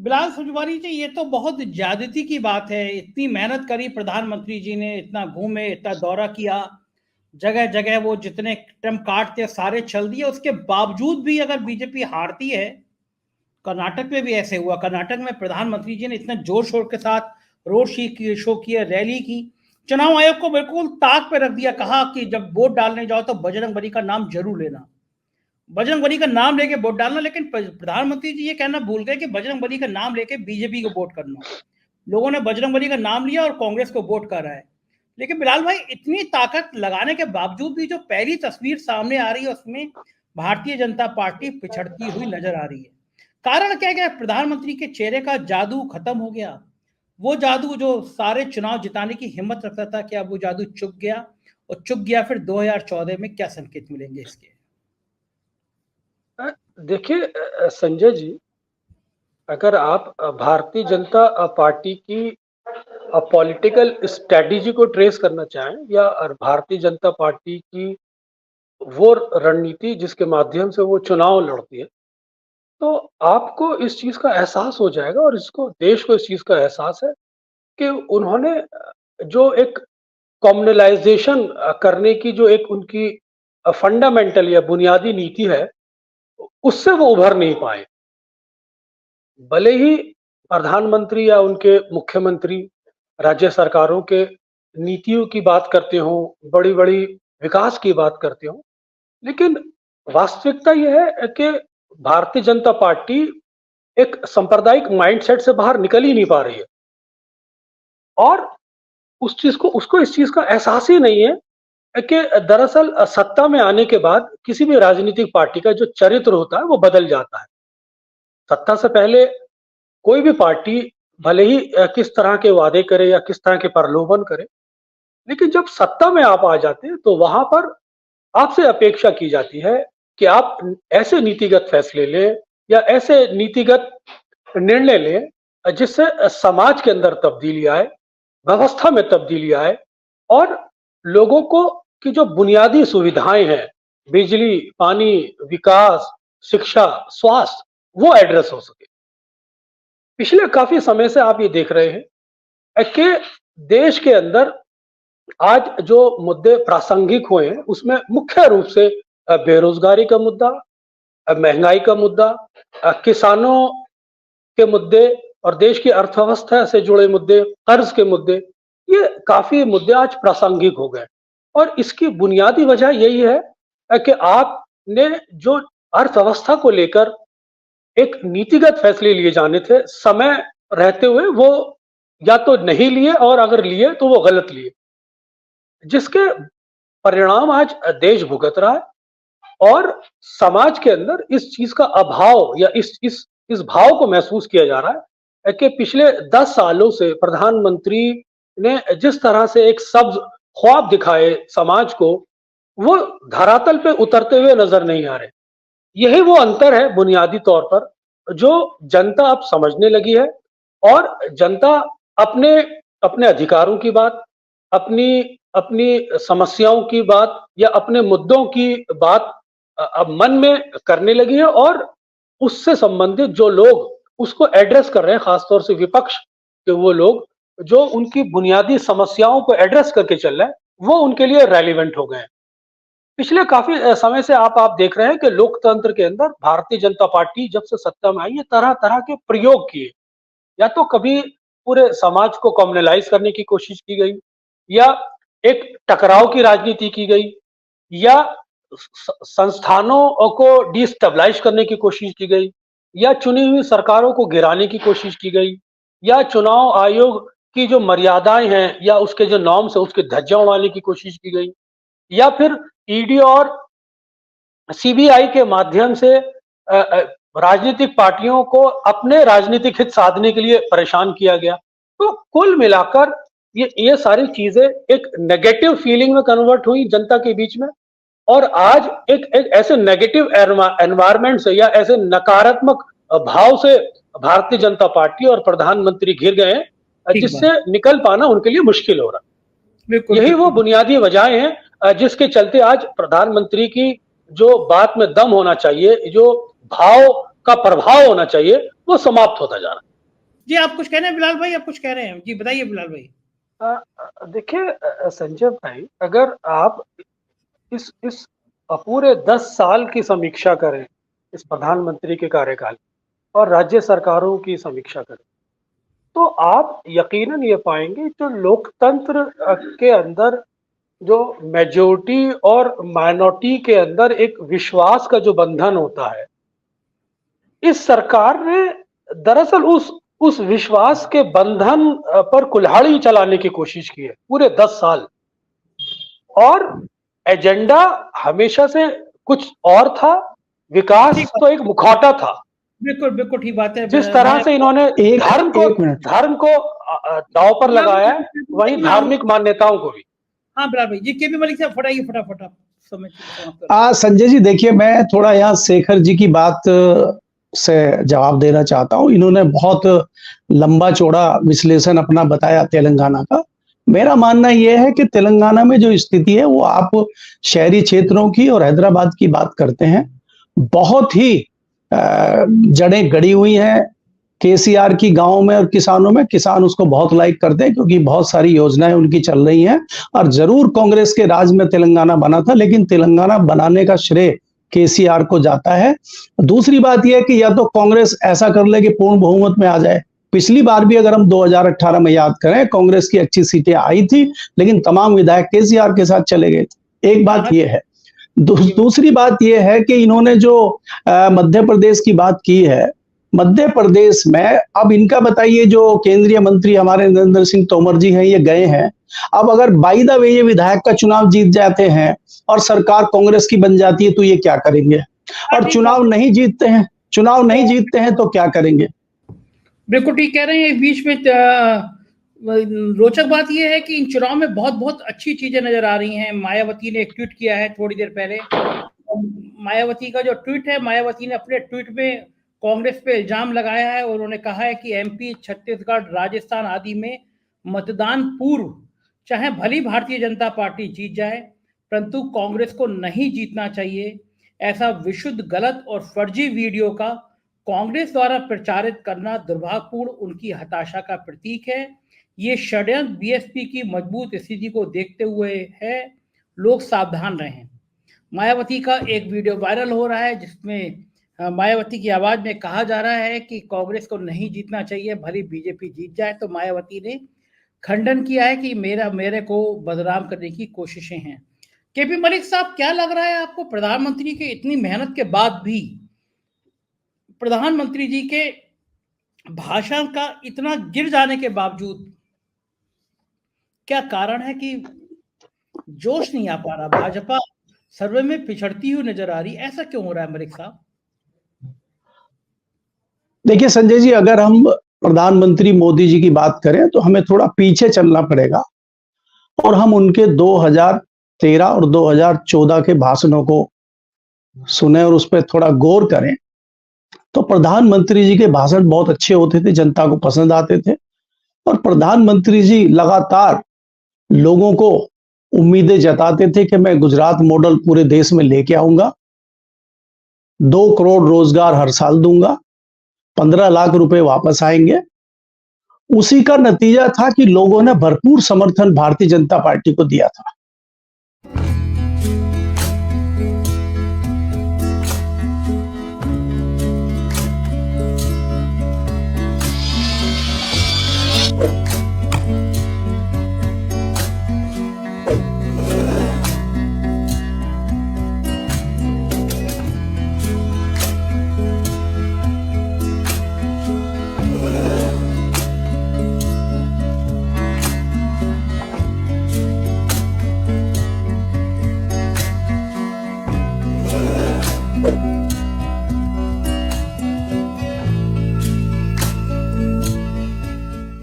बिलाल सुजवानी जी, ये तो बहुत ज्यादती की बात है। इतनी मेहनत करी प्रधानमंत्री जी ने, इतना घूमे, इतना दौरा किया, जगह जगह वो जितने ट्रम्प कार्ड थे सारे चल दिए। उसके बावजूद भी अगर बीजेपी हारती है, कर्नाटक में भी ऐसे हुआ। कर्नाटक में प्रधानमंत्री जी ने इतने जोर शोर के साथ रोड शो किया, रैली की, चुनाव आयोग को बिल्कुल ताक पे रख दिया। कहा कि जब वोट डालने जाओ तो बजरंग बली का नाम जरूर लेना, बजरंग बली का नाम लेके वोट डालना। लेकिन प्रधानमंत्री जी ये कहना भूल गए कि बजरंग बली का नाम लेके बीजेपी को वोट करना। लोगों ने बजरंग बली का नाम लिया और कांग्रेस को वोट कर रहा है। लेकिन बिलाल भाई, इतनी ताकत लगाने के बावजूद भी जो पहली तस्वीर सामने आ रही है उसमें भारतीय जनता पार्टी पिछड़ती हुई नजर आ रही है। कारण क्या है? प्रधानमंत्री के चेहरे का जादू खत्म हो गया। वो जादू जो सारे चुनाव जिताने की हिम्मत रखता था, क्या वो जादू चुक गया? और चुक गया, फिर 2014 में क्या संकेत मिलेंगे इसके? देखिए संजय जी, अगर आप भारतीय जनता पार्टी की पॉलिटिकल स्ट्रेटेजी को ट्रेस करना चाहें या भारतीय जनता पार्टी की वो रणनीति जिसके माध्यम से वो चुनाव लड़ती है, तो आपको इस चीज का एहसास हो जाएगा और इसको देश को इस चीज का एहसास है कि उन्होंने जो एक कॉम्युनलाइजेशन करने की जो एक उनकी फंडामेंटल या बुनियादी नीति है, उससे वो उभर नहीं पाए। भले ही प्रधानमंत्री या उनके मुख्यमंत्री राज्य सरकारों के नीतियों की बात करते हो, बड़ी बड़ी विकास की बात करते हो, लेकिन वास्तविकता यह है कि भारतीय जनता पार्टी एक सांप्रदायिक माइंडसेट से बाहर निकल ही नहीं पा रही है और उस चीज को उसको इस चीज का एहसास ही नहीं है कि दरअसल सत्ता में आने के बाद किसी भी राजनीतिक पार्टी का जो चरित्र होता है वो बदल जाता है। सत्ता से पहले कोई भी पार्टी भले ही किस तरह के वादे करे या किस तरह के प्रलोभन करे, लेकिन जब सत्ता में आप आ जाते हैं तो वहां पर आपसे अपेक्षा की जाती है कि आप ऐसे नीतिगत फैसले लें या ऐसे नीतिगत निर्णय लें जिससे समाज के अंदर तब्दीली आए, व्यवस्था में तब्दीली आए और लोगों को की जो बुनियादी सुविधाएं हैं, बिजली, पानी, विकास, शिक्षा, स्वास्थ्य, वो एड्रेस हो सके। पिछले काफी समय से आप ये देख रहे हैं कि देश के अंदर आज जो मुद्दे प्रासंगिक हुए हैं उसमें मुख्य रूप से बेरोजगारी का मुद्दा, महंगाई का मुद्दा, किसानों के मुद्दे और देश की अर्थव्यवस्था से जुड़े मुद्दे, कर्ज के मुद्दे, ये काफी मुद्दे आज प्रासंगिक हो गए। और इसकी बुनियादी वजह यही है कि आपने जो अर्थव्यवस्था को लेकर एक नीतिगत फैसले लिए जाने थे, समय रहते हुए वो या तो नहीं लिए और अगर लिए तो वो गलत लिए, जिसके परिणाम आज देश भुगत रहा है और समाज के अंदर इस चीज का अभाव या इस भाव को महसूस किया जा रहा है कि पिछले 10 सालों से प्रधानमंत्री ने जिस तरह से एक सब्ज ख्वाब दिखाए समाज को, वो धरातल पे उतरते हुए नजर नहीं आ रहे। यही वो अंतर है बुनियादी तौर पर जो जनता अब समझने लगी है और जनता अपने अपने अधिकारों की बात, अपनी अपनी समस्याओं की बात या अपने मुद्दों की बात अब मन में करने लगी है और उससे संबंधित जो लोग उसको एड्रेस कर रहे हैं, खासतौर से विपक्ष के वो लोग जो उनकी बुनियादी समस्याओं को एड्रेस करके चल रहे हैं, वो उनके लिए रेलिवेंट हो गए हैं। पिछले काफी समय से आप देख रहे हैं कि लोकतंत्र के अंदर भारतीय जनता पार्टी जब से सत्ता में आई है, तरह तरह के प्रयोग किए। या तो कभी पूरे समाज को कम्युनलाइज करने की कोशिश की गई, या एक टकराव की राजनीति की गई, या संस्थानों को डिस्टेबलाइज करने की कोशिश की गई, या चुनी हुई सरकारों को गिराने की कोशिश की गई, या चुनाव आयोग की जो मर्यादाएं हैं या उसके जो नॉर्म्स है उसके धज्जियां उड़ाने की कोशिश की गई, या फिर ईडी और सीबीआई के माध्यम से राजनीतिक पार्टियों को अपने राजनीतिक हित साधने के लिए परेशान किया गया। तो कुल मिलाकर ये सारी चीजें एक नेगेटिव फीलिंग में कन्वर्ट हुई जनता के बीच में और आज एक ऐसे नेगेटिव एनवायरमेंट से या ऐसे नकारात्मक भाव से भारतीय जनता पार्टी और प्रधानमंत्री घिर गए हैं जिससे निकल पाना उनके लिए मुश्किल हो रहा है। यही वो बुनियादी वजहें हैं जिसके चलते आज प्रधानमंत्री की जो बात में दम होना चाहिए, जो भाव का प्रभाव होना चाहिए, वो समाप्त होता जा रहा है। जी आप कुछ कह रहे हैं बिलाल भाई, आप कुछ कह रहे हैं, जी बताइए बिलाल भाई। देखिए संजय भाई, अगर आप इस पूरे 10 साल की समीक्षा करें, इस प्रधानमंत्री के कार्यकाल और राज्य सरकारों की समीक्षा करें, तो आप यकीनन ये पाएंगे जो लोकतंत्र के अंदर जो मेजॉरिटी और माइनॉरिटी के अंदर एक विश्वास का जो बंधन होता है, इस सरकार ने दरअसल उस विश्वास के बंधन पर कुल्हाड़ी चलाने की कोशिश की है पूरे 10 साल। और एजेंडा हमेशा से कुछ और था, विकास तो एक मुखौटा था। बिल्कुल बिल्कुल ठीक बात है। जिस तरह से इन्होंने धर्म को दांव पर लगाया है, वहीं धार्मिक मान्यताओं को भी। हाँ बिलाल भाई, जी केपी मलिक साहब फटाइए फटाफट आप समय। संजय जी देखिए, मैं थोड़ा यहाँ शेखर जी की बात से जवाब देना चाहता हूँ। इन्होंने बहुत लंबा चौड़ा विश्लेषण अपना बताया तेलंगाना का। मेरा मानना यह है कि तेलंगाना में जो स्थिति है वो आप शहरी क्षेत्रों की और हैदराबाद की बात करते हैं, बहुत ही जड़ें गड़ी हुई हैं केसीआर की गांव में और किसानों में। किसान उसको बहुत लाइक करते हैं क्योंकि बहुत सारी योजनाएं उनकी चल रही हैं। और जरूर कांग्रेस के राज में तेलंगाना बना था, लेकिन तेलंगाना बनाने का श्रेय केसीआर को जाता है। दूसरी बात यह है कि या तो कांग्रेस ऐसा कर ले कि पूर्ण बहुमत में आ जाए। पिछली बार भी अगर हम 2018 में याद करें, कांग्रेस की अच्छी सीटें आई थी, लेकिन तमाम विधायक केसीआर के साथ चले गए थे। एक बात यह है। दूसरी बात यह है कि इन्होंने जो मध्य प्रदेश की बात की है, मध्य प्रदेश में अब इनका बताइए, जो केंद्रीय मंत्री हमारे नरेंद्र सिंह तोमर जी हैं, ये गए हैं। अब अगर बाय द वे ये विधायक का चुनाव जीत जाते हैं और सरकार कांग्रेस की बन जाती है तो ये क्या करेंगे? और चुनाव नहीं जीतते हैं तो क्या करेंगे? बिल्कुल ठीक कह रहे हैं। इस बीच में रोचक बात यह है कि इन चुनाव में बहुत बहुत अच्छी चीजें नजर आ रही हैं। मायावती ने एक ट्वीट किया है थोड़ी देर पहले। मायावती का जो ट्वीट है, मायावती ने अपने ट्वीट में कांग्रेस पे इल्जाम लगाया है और उन्होंने कहा है कि एमपी, छत्तीसगढ़, राजस्थान आदि में मतदान पूर्व चाहे भली भारतीय जनता पार्टी जीत जाए, परंतु कांग्रेस को नहीं जीतना चाहिए। ऐसा विशुद्ध गलत और फर्जी वीडियो का कांग्रेस द्वारा प्रचारित करना दुर्भाग्यपूर्ण उनकी हताशा का प्रतीक है। ये षड्यंत्र बीएसपी की मजबूत स्थिति को देखते हुए है, लोग सावधान रहें। मायावती का एक वीडियो वायरल हो रहा है जिसमें मायावती की आवाज में कहा जा रहा है कि कांग्रेस को नहीं जीतना चाहिए, भले बीजेपी जीत जाए। तो मायावती ने खंडन किया है कि मेरे को बदनाम करने की कोशिशें हैं। केपी मलिक साहब, क्या लग रहा है आपको, प्रधानमंत्री के इतनी मेहनत के बाद भी, प्रधानमंत्री जी के भाषण का इतना गिर जाने के बावजूद क्या कारण है कि जोश नहीं आ पा रहा? भाजपा सर्वे में पिछड़ती हुई नजर आ रही, ऐसा क्यों हो रहा है मलिक साहब? देखिए संजय जी, अगर हम प्रधानमंत्री मोदी जी की बात करें तो हमें थोड़ा पीछे चलना पड़ेगा और हम उनके 2013 और 2014 के भाषणों को सुने और उस पर थोड़ा गौर करें तो प्रधानमंत्री जी के भाषण बहुत अच्छे होते थे, जनता को पसंद आते थे। और प्रधानमंत्री जी लगातार लोगों को उम्मीदें जताते थे कि मैं गुजरात मॉडल पूरे देश में लेके आऊंगा, 2 करोड़ रोजगार हर साल दूंगा, 15 लाख रुपए वापस आएंगे। उसी का नतीजा था कि लोगों ने भरपूर समर्थन भारतीय जनता पार्टी को दिया था।